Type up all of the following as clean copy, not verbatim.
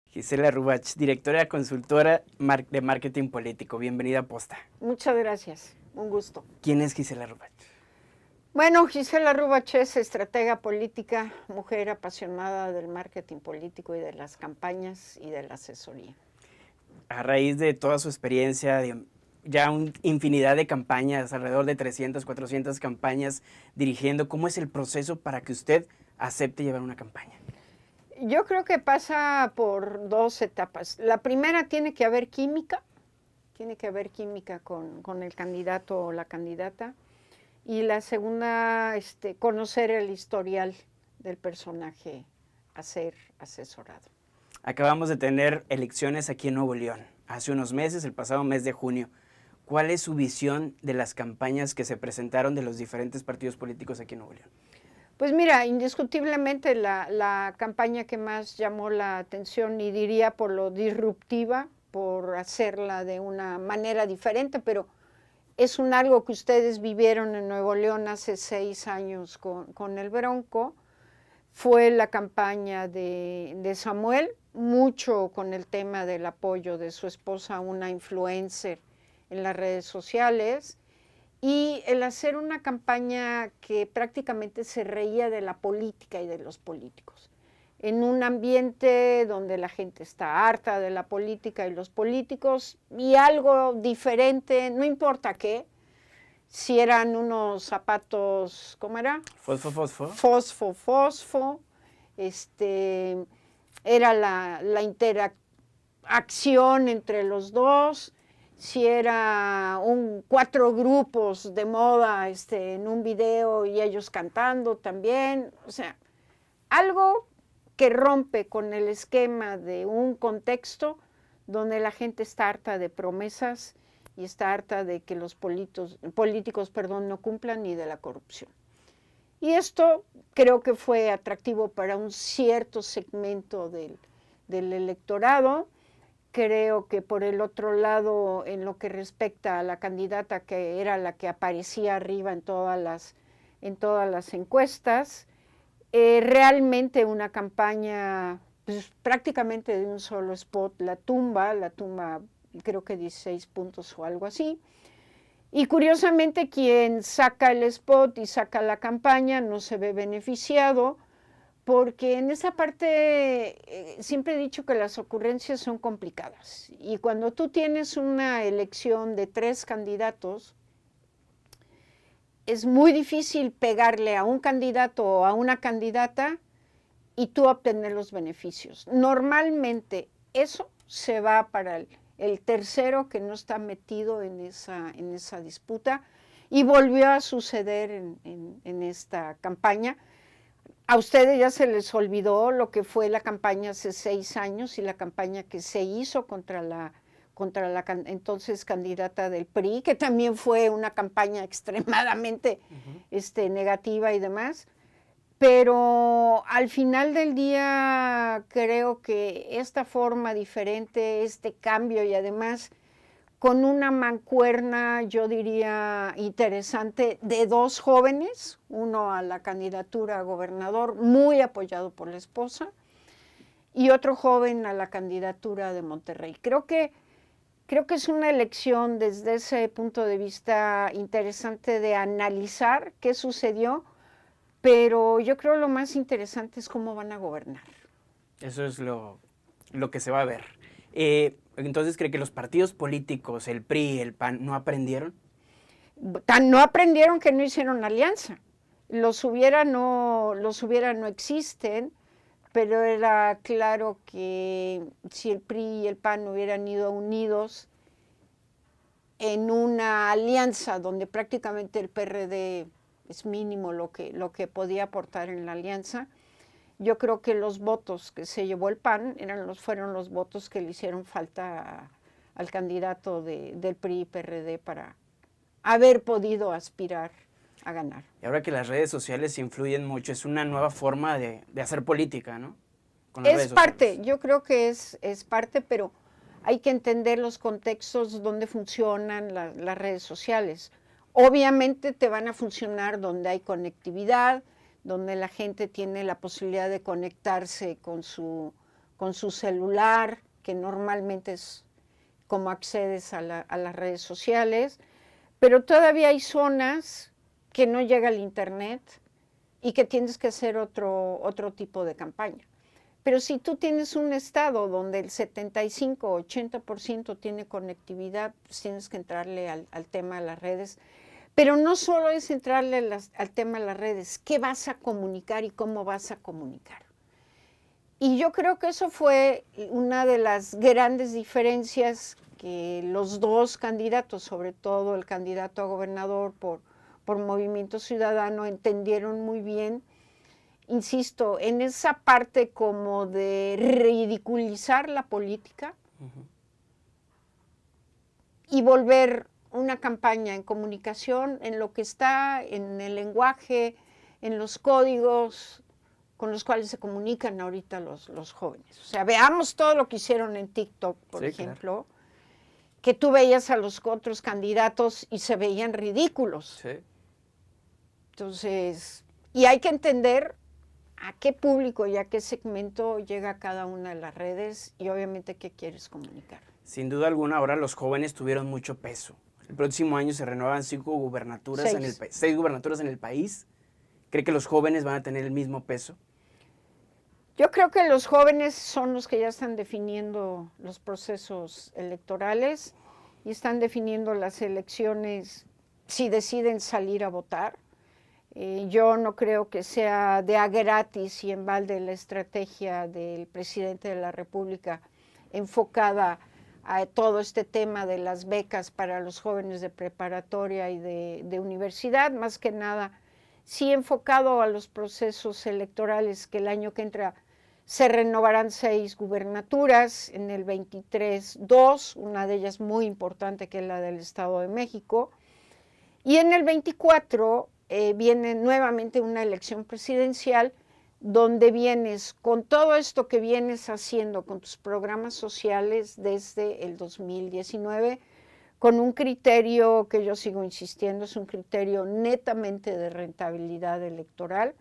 Gisela Rubach, directora consultora de marketing político. Bienvenida a Posta. Muchas gracias, un gusto. ¿Quién es Gisela Rubach? Bueno, Gisela Rubach es estratega política, mujer apasionada del marketing político y de las campañas y de la asesoría. A raíz de toda su experiencia, de ya infinidad de campañas, alrededor de 300, 400 campañas dirigiendo, ¿cómo es el proceso para que usted acepte llevar una campaña? Yo creo que pasa por dos etapas. La primera, tiene que haber química con el candidato o la candidata. Y la segunda, conocer el historial del personaje a ser asesorado. Acabamos de tener elecciones aquí en Nuevo León, hace unos meses, el pasado mes de junio. ¿Cuál es su visión de las campañas que se presentaron de los diferentes partidos políticos aquí en Nuevo León? Pues mira, indiscutiblemente la campaña que más llamó la atención, y diría por lo disruptiva, por hacerla de una manera diferente, pero es algo que ustedes vivieron en Nuevo León hace 6 años con el Bronco, fue la campaña de Samuel, mucho con el tema del apoyo de su esposa, una influencer en las redes sociales, y el hacer una campaña que prácticamente se reía de la política y de los políticos. En un ambiente donde la gente está harta de la política y los políticos, y algo diferente, no importa qué, si eran unos zapatos, ¿cómo era? Fosfo, fosfo. Fosfo, fosfo, era la interacción entre los dos, si era 4 grupos de moda en un video y ellos cantando también, o sea, algo que rompe con el esquema de un contexto donde la gente está harta de promesas y está harta de que los políticos no cumplan, ni de la corrupción. Y esto creo que fue atractivo para un cierto segmento del electorado. Creo que por el otro lado, en lo que respecta a la candidata, que era la que aparecía arriba en todas las encuestas, realmente una campaña pues, prácticamente de un solo spot, la tumba creo que 16 puntos o algo así. Y curiosamente quien saca el spot y saca la campaña no se ve beneficiado, porque en esa parte siempre he dicho que las ocurrencias son complicadas. Y cuando tú tienes una elección de 3 candidatos, es muy difícil pegarle a un candidato o a una candidata y tú obtener los beneficios. Normalmente eso se va para el tercero que no está metido en esa disputa, y volvió a suceder en esta campaña. A ustedes ya se les olvidó lo que fue la campaña hace 6 años y la campaña que se hizo contra la entonces candidata del PRI, que también fue una campaña extremadamente negativa y demás. Pero al final del día creo que esta forma diferente, este cambio, y además con una mancuerna, yo diría, interesante, de 2 jóvenes, uno a la candidatura a gobernador, muy apoyado por la esposa, y otro joven a la candidatura de Monterrey. Creo que es una elección desde ese punto de vista interesante de analizar qué sucedió, pero yo creo lo más interesante es cómo van a gobernar. Eso es lo que se va a ver. Entonces, ¿cree que los partidos políticos, el PRI, el PAN, no aprendieron? No aprendieron que no hicieron alianza. Los hubiera no existen, pero era claro que si el PRI y el PAN hubieran ido unidos en una alianza donde prácticamente el PRD es mínimo lo que podía aportar en la alianza, yo creo que los votos que se llevó el PAN fueron los votos que le hicieron falta al candidato del PRI y PRD para haber podido aspirar a ganar. Y ahora que las redes sociales influyen mucho, es una nueva forma de hacer política, ¿no? Con las redes sociales. Yo creo que es parte, pero hay que entender los contextos donde funcionan las redes sociales. Obviamente te van a funcionar donde hay conectividad, donde la gente tiene la posibilidad de conectarse con su con su celular, que normalmente es como accedes a las redes sociales, pero todavía hay zonas que no llega el internet y que tienes que hacer otro tipo de campaña. Pero si tú tienes un estado donde el 75-80% tiene conectividad, pues tienes que entrarle al tema de las redes. Pero no solo es entrarle al tema de las redes, ¿qué vas a comunicar y cómo vas a comunicar? Y yo creo que eso fue una de las grandes diferencias que los dos candidatos, sobre todo el candidato a gobernador por Movimiento Ciudadano, entendieron muy bien. Insisto, en esa parte como de ridiculizar la política y volver una campaña en comunicación, en lo que está, en el lenguaje, en los códigos con los cuales se comunican ahorita los jóvenes. O sea, veamos todo lo que hicieron en TikTok, por ejemplo, claro, que tú veías a los otros candidatos y se veían ridículos. Sí. Entonces, y hay que entender a qué público y a qué segmento llega cada una de las redes y obviamente qué quieres comunicar. Sin duda alguna, ahora los jóvenes tuvieron mucho peso. El próximo año se renuevan 6 gubernaturas en el país. ¿Cree que los jóvenes van a tener el mismo peso? Yo creo que los jóvenes son los que ya están definiendo los procesos electorales y están definiendo las elecciones si deciden salir a votar. Yo no creo que sea de a gratis y en balde la estrategia del presidente de la República enfocada a todo este tema de las becas para los jóvenes de preparatoria y de universidad, más que nada, sí enfocado a los procesos electorales, que el año que entra se renovarán 6 gubernaturas, en el 23, 2, una de ellas muy importante que es la del Estado de México, y en el 24 viene nuevamente una elección presidencial donde vienes con todo esto que vienes haciendo con tus programas sociales desde el 2019, con un criterio que yo sigo insistiendo, es un criterio netamente de rentabilidad electoral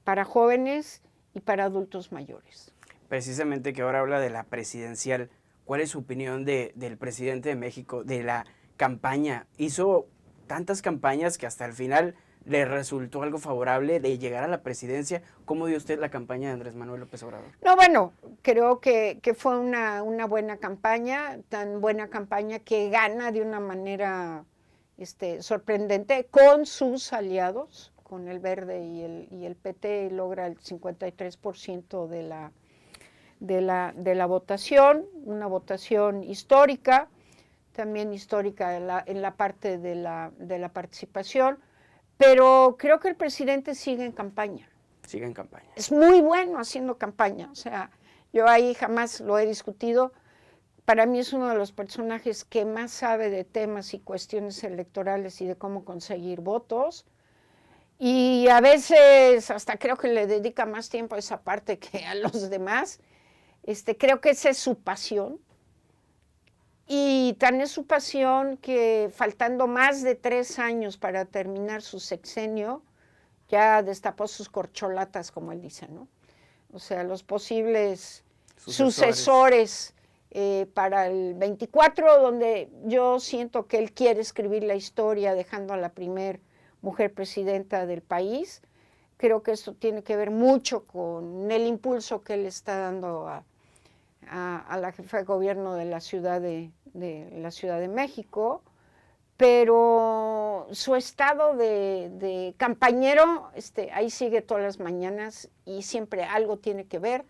para jóvenes y para adultos mayores. Precisamente que ahora habla de la presidencial, ¿cuál es su opinión del presidente de México, de la campaña? Hizo tantas campañas que hasta el final le resultó algo favorable de llegar a la presidencia. ¿Cómo vio usted la campaña de Andrés Manuel López Obrador? No, bueno, creo que fue una buena campaña, tan buena campaña que gana de una manera sorprendente con sus aliados, con el Verde y el PT, logra el 53% de la votación, una votación histórica, también histórica en la parte de la participación. Pero creo que el presidente sigue en campaña. Sigue en campaña. Es muy bueno haciendo campaña. O sea, yo ahí jamás lo he discutido. Para mí es uno de los personajes que más sabe de temas y cuestiones electorales y de cómo conseguir votos. Y a veces hasta creo que le dedica más tiempo a esa parte que a los demás. Creo que esa es su pasión. Y tan es su pasión que faltando más de 3 años para terminar su sexenio, ya destapó sus corcholatas, como él dice, ¿no? O sea, los posibles sucesores para el 24, donde yo siento que él quiere escribir la historia dejando a la primer mujer presidenta del país. Creo que esto tiene que ver mucho con el impulso que él está dando a la jefa de gobierno de la Ciudad de México, pero su estado de campañero, ahí sigue todas las mañanas y siempre algo tiene que ver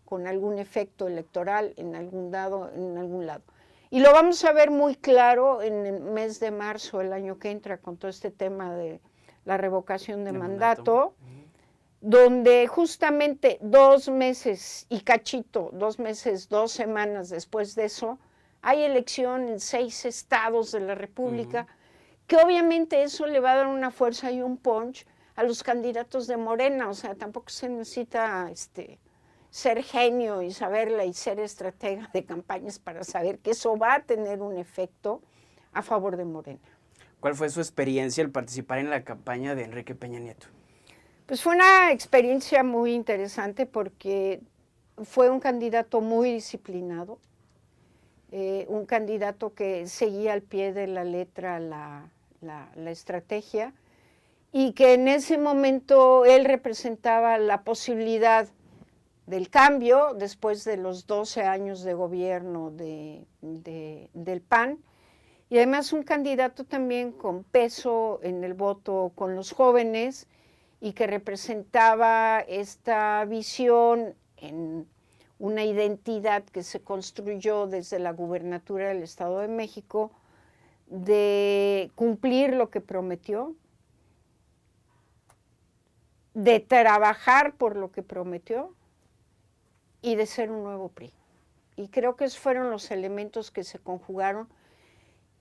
con algún efecto electoral en algún lado. Y lo vamos a ver muy claro en el mes de marzo del año que entra con todo este tema de la revocación de mandato. Donde justamente 2 meses y cachito, 2 meses, 2 semanas después de eso, hay elección en 6 estados de la República, que obviamente eso le va a dar una fuerza y un punch a los candidatos de Morena. O sea, tampoco se necesita ser genio y saberla y ser estratega de campañas para saber que eso va a tener un efecto a favor de Morena. ¿Cuál fue su experiencia al participar en la campaña de Enrique Peña Nieto? Pues fue una experiencia muy interesante porque fue un candidato muy disciplinado, un candidato que seguía al pie de la letra la estrategia, y que en ese momento él representaba la posibilidad del cambio después de los 12 años de gobierno del PAN, y además un candidato también con peso en el voto con los jóvenes y que representaba esta visión en una identidad que se construyó desde la gubernatura del Estado de México de cumplir lo que prometió, de trabajar por lo que prometió y de ser un nuevo PRI. Y creo que esos fueron los elementos que se conjugaron.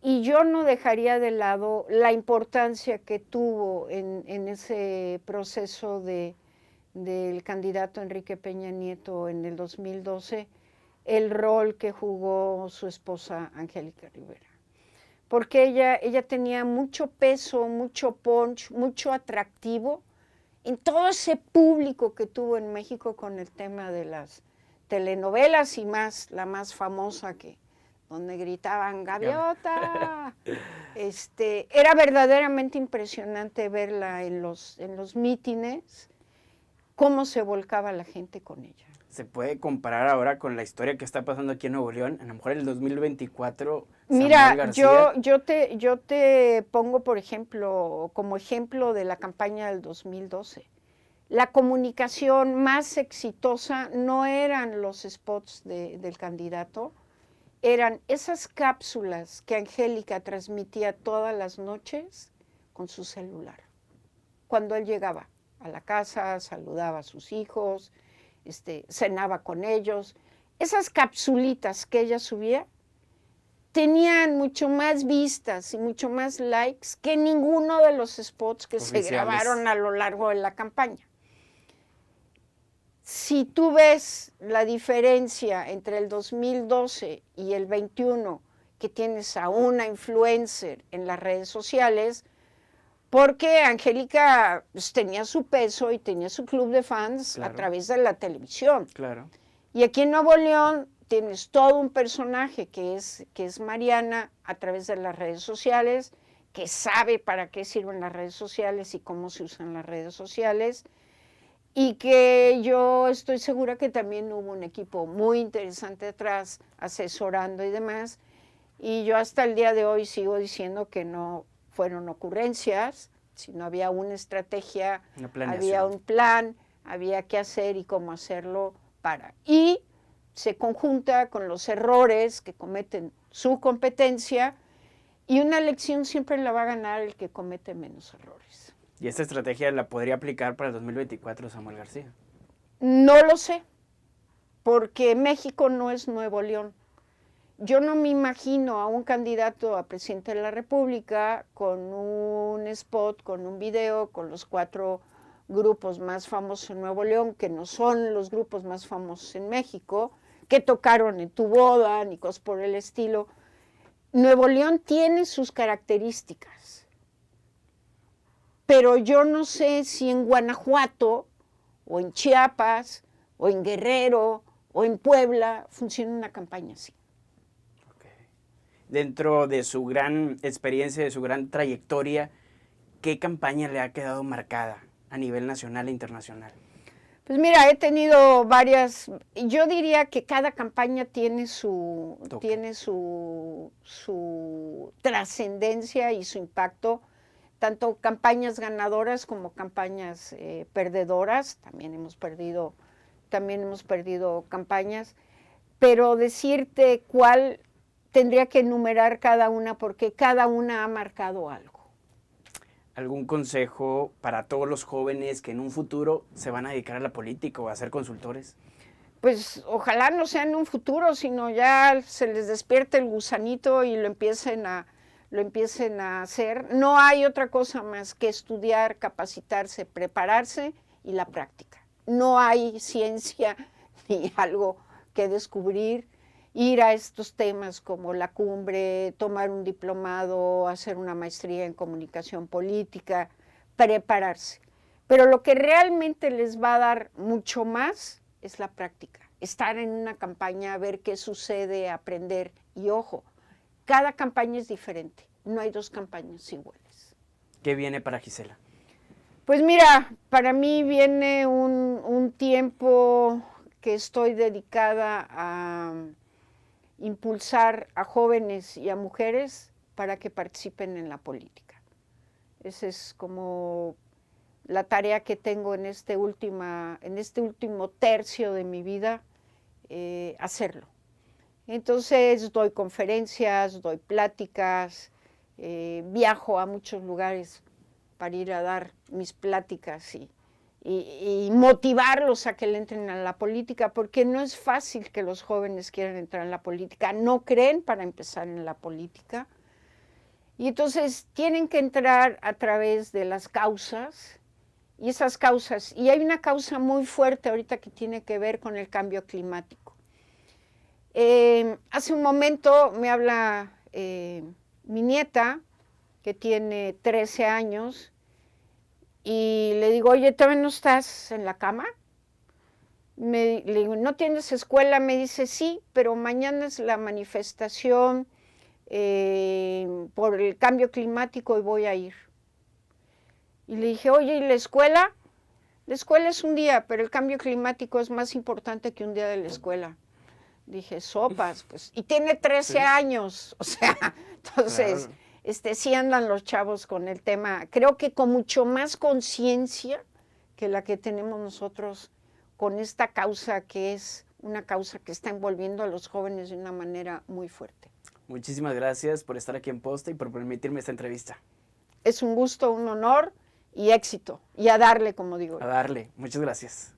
Y yo no dejaría de lado la importancia que tuvo en ese proceso del candidato Enrique Peña Nieto en el 2012, el rol que jugó su esposa Angélica Rivera. Porque ella tenía mucho peso, mucho punch, mucho atractivo en todo ese público que tuvo en México con el tema de las telenovelas y más, la más famosa donde gritaban ¡Gaviota! Era verdaderamente impresionante verla en los mítines, cómo se volcaba la gente con ella. ¿Se puede comparar ahora con la historia que está pasando aquí en Nuevo León? A lo mejor en el 2024, Mira, yo te pongo, por ejemplo, como ejemplo de la campaña del 2012. La comunicación más exitosa no eran los spots del candidato, eran esas cápsulas que Angélica transmitía todas las noches con su celular. Cuando él llegaba a la casa, saludaba a sus hijos, cenaba con ellos. Esas capsulitas que ella subía tenían mucho más vistas y mucho más likes que ninguno de los spots que se grabaron a lo largo de la campaña. Si tú ves la diferencia entre el 2012 y el 21, que tienes a una influencer en las redes sociales, porque Angélica pues, tenía su peso y tenía su club de fans a través de la televisión. Claro. Y aquí en Nuevo León tienes todo un personaje que es Mariana a través de las redes sociales, que sabe para qué sirven las redes sociales y cómo se usan las redes sociales, y que yo estoy segura que también hubo un equipo muy interesante atrás, asesorando y demás, y yo hasta el día de hoy sigo diciendo que no fueron ocurrencias, sino había una estrategia, había un plan, había qué hacer y cómo hacerlo para. Y se conjunta con los errores que cometen su competencia, y una elección siempre la va a ganar el que comete menos errores. ¿Y esta estrategia la podría aplicar para el 2024 Samuel García? No lo sé, porque México no es Nuevo León. Yo no me imagino a un candidato a presidente de la República con un spot, con un video, con los 4 grupos más famosos en Nuevo León, que no son los grupos más famosos en México, que tocaron en tu boda, ni cosas por el estilo. Nuevo León tiene sus características, pero yo no sé si en Guanajuato, o en Chiapas, o en Guerrero, o en Puebla, funciona una campaña así. Dentro de su gran experiencia, de su gran trayectoria, ¿qué campaña le ha quedado marcada a nivel nacional e internacional? Pues mira, he tenido varias, yo diría que cada campaña tiene su trascendencia y su impacto, tanto campañas ganadoras como campañas perdedoras, también hemos perdido campañas, pero decirte cuál tendría que enumerar cada una porque cada una ha marcado algo. ¿Algún consejo para todos los jóvenes que en un futuro se van a dedicar a la política o a ser consultores? Pues ojalá no sea en un futuro, sino ya se les despierte el gusanito y lo empiecen a hacer. No hay otra cosa más que estudiar, capacitarse, prepararse y la práctica. No hay ciencia ni algo que descubrir. Ir a estos temas como la cumbre, tomar un diplomado, hacer una maestría en comunicación política, prepararse. Pero lo que realmente les va a dar mucho más es la práctica, estar en una campaña, ver qué sucede, aprender. Y ojo, cada campaña es diferente, no hay dos campañas iguales. ¿Qué viene para Gisela? Pues mira, para mí viene un tiempo que estoy dedicada a impulsar a jóvenes y a mujeres para que participen en la política. Esa es como la tarea que tengo en este último tercio de mi vida, hacerlo. Entonces doy conferencias, doy pláticas, viajo a muchos lugares para ir a dar mis pláticas y motivarlos a que le entren a la política, porque no es fácil que los jóvenes quieran entrar en la política, no creen para empezar en la política, y entonces tienen que entrar a través de las causas, y esas causas, y hay una causa muy fuerte ahorita que tiene que ver con el cambio climático. Hace un momento me habla mi nieta, que tiene 13 años, y le digo, oye, ¿todavía no estás en la cama? Le digo, ¿no tienes escuela? Me dice, sí, pero mañana es la manifestación por el cambio climático y voy a ir. Y le dije, oye, ¿y la escuela? La escuela es un día, pero el cambio climático es más importante que un día de la escuela. Dije, sopas, pues, y tiene 13 años, o sea, entonces, claro. Sí andan los chavos con el tema, creo que con mucho más conciencia que la que tenemos nosotros con esta causa, que es una causa que está envolviendo a los jóvenes de una manera muy fuerte. Muchísimas gracias por estar aquí en Posta y por permitirme esta entrevista. Es un gusto, un honor y éxito, y a darle, como digo. A darle, muchas gracias.